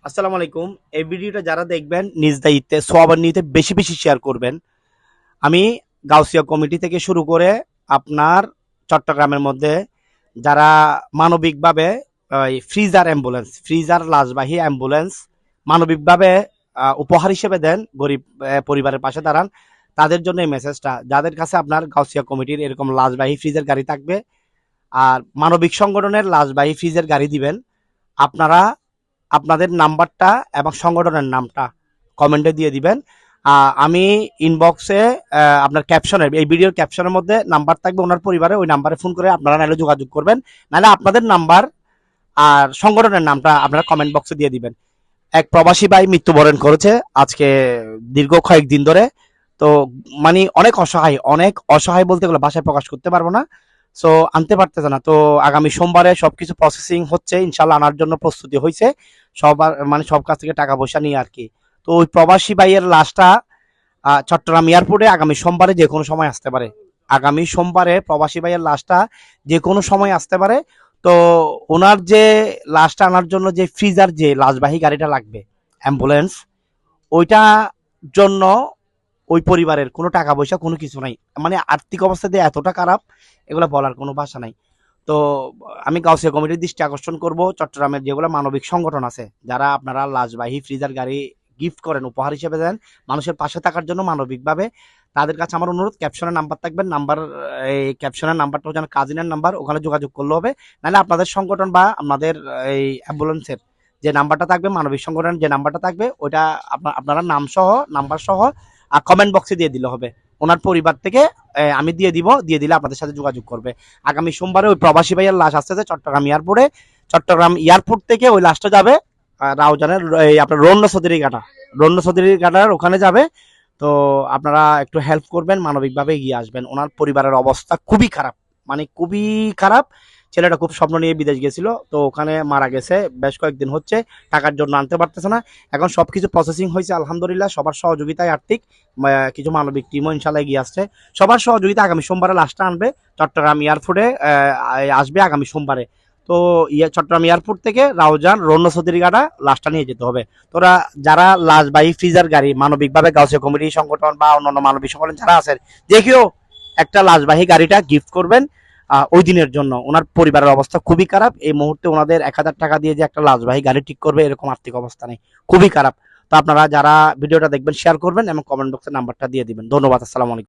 আসসালামু আলাইকুম। এই ভিডিওটা যারা দেখবেন নিজ দায়িত্বে সবার নিতে বেশি বেশি শেয়ার করবেন। আমি গাউসিয়া কমিটি থেকে শুরু করে আপনার চট্টগ্রামের মধ্যে যারা মানবিকভাবে ফ্রিজার লাশবাহী অ্যাম্বুলেন্স মানবিকভাবে উপহার হিসেবে দেন গরিব পরিবারের পাশে দাঁড়ান, তাদের জন্য এই মেসেজটা। যাদের কাছে আপনার গাউসিয়া কমিটির এরকম লাশবাহী ফ্রিজের গাড়ি থাকবে আর মানবিক সংগঠনের লাশবাহী ফ্রিজের গাড়ি দিবেন, আপনারা আপনাদের নাম্বারটা এবং সংগঠনের নামটা কমেন্টে দিয়ে দিবেন। আমি ইনবক্সে আপনার ক্যাপশনের এই ভিডিওর ক্যাপশনের মধ্যে নাম্বার থাকবে ওনার পরিবারে, ওই নাম্বারে ফোন করে আপনারা নাহলে যোগাযোগ করবেন, নাহলে আপনাদের নাম্বার আর সংগঠনের নামটা আপনারা কমেন্ট বক্সে দিয়ে দিবেন। এক প্রবাসী ভাই মৃত্যুবরণ করেছে আজকে দীর্ঘ কয়েকদিন ধরে। তো মানে অনেক অসহায় বলতে গেলে ভাষায় প্রকাশ করতে পারবো না। সো আনতে পারতেছে না। তো আগামী সোমবারে সবকিছু প্রসেসিং হচ্ছে, ইনশাল্লাহ আনার জন্য প্রস্তুতি হয়েছে সবার, মানে সব কাছ থেকে টাকা পয়সা নিয়ে আর কি। তো ওই প্রবাসী ভাইয়ের লাশটা চট্টগ্রাম এয়ারপোর্টে আগামী সোমবারে যে কোনো সময় আসতে পারে। আগামী সোমবারে প্রবাসী ভাইয়ের লাশটা যে কোনো সময় আসতে পারে। তো ওনার যে লাশটা আনার জন্য যে ফ্রিজার যে লাশবাহী গাড়িটা লাগবে অ্যাম্বুলেন্স, ওইটা জন্য ওই পরিবারের কোনো টাকা পয়সা কোনো কিছু নাই, মানে আর্থিক অবস্থা দিয়ে এতটা খারাপ, এগুলো বলার কোনো ভাষা নাই। তো আমি গাউসিয়া কমিটির দৃষ্টি আকর্ষণ করব, চট্টগ্রামের যেগুলো মানবিক সংগঠন আছে যারা আপনারা লাশবাহী ফ্রিজার গাড়ি গিফট করেন, উপহার হিসেবে দেন মানুষের পাশে থাকার জন্য মানবিকভাবে, তাদের কাছে আমার অনুরোধ ক্যাপশনের নাম্বার থাকবে, নাম্বার এই ক্যাপশনের নাম্বারটা যেন কাজিনের নাম্বার, ওখানে যোগাযোগ করলে হবে। নাহলে আপনাদের সংগঠন বা আপনাদের এই অ্যাম্বুলেন্সের যে নাম্বারটা থাকবে, মানবিক সংগঠনের যে নাম্বারটা থাকবে, ওইটা আপনারা নাম সহ নাম্বার সহ কমেন্ট বক্সে দিয়ে দিলে হবে। ওনার পরিবার থেকে আমি দিয়ে দিলে আপনাদের সাথে যোগাযোগ করবে। আগামী সোমবারে ওই প্রবাসী ভাইয়ের লাশ আসতেছে চট্টগ্রাম এয়ারপোর্টে। চট্টগ্রাম এয়ারপোর্ট থেকে ওই লাশটা যাবে রাউজানের আপনার রন্য চৌধুরী ঘাটার ওখানে যাবে। তো আপনারা একটু হেল্প করবেন, মানবিকভাবে এগিয়ে আসবেন। ওনার পরিবারের অবস্থা খুবই খারাপ, মানে খুবই খারাপ। ছেলেটা খুব স্বপ্ন নিয়ে বিদেশ গেছিল, তো ওখানে মারা গেছে, বেশ কয়েকদিন হচ্ছে, টাকার জন্য আনতে পারতেছে না। এখন সবকিছু প্রসেসিং হয়েছে আলহামদুলিল্লাহ, সবার সহযোগিতায় আর্থিক কিছু মানবিক টিমও ইনশাল্লাহ এগিয়ে আসছে। সবার সহযোগিতা আগামী সোমবারে লাশটা আনবে চট্টগ্রাম এয়ারপোর্টে, আসবে আগামী সোমবারে। তো চট্টগ্রাম এয়ারপোর্ট থেকে রাউজান রন্য চৌধুরীঘাটা লাশটা নিয়ে যেতে হবে। তোরা যারা লাশবাহী ফ্রিজার গাড়ি মানবিকভাবে গাউসিয়া কমিটি সংগঠন বা অন্যান্য মানবিক সংগঠন যারা আছেন, দেখিও একটা লাশবাহী গাড়িটা গিফট করবেন ওই দিনের জন্য। ওনার পরিবারের অবস্থা খুবই খারাপ, এই মুহূর্তে ওনাদের 1000 টাকা দিয়ে যে একটা লাশবাহী গাড়ি ঠিক করবে এরকম আর্থিক অবস্থা নেই, খুবই খারাপ। তো আপনারা যারা ভিডিওটা দেখবেন শেয়ার করবেন এবং কমেন্ট বক্সে নাম্বারটা দিয়ে দিবেন। ধন্যবাদ। আসসালামু আলাইকুম।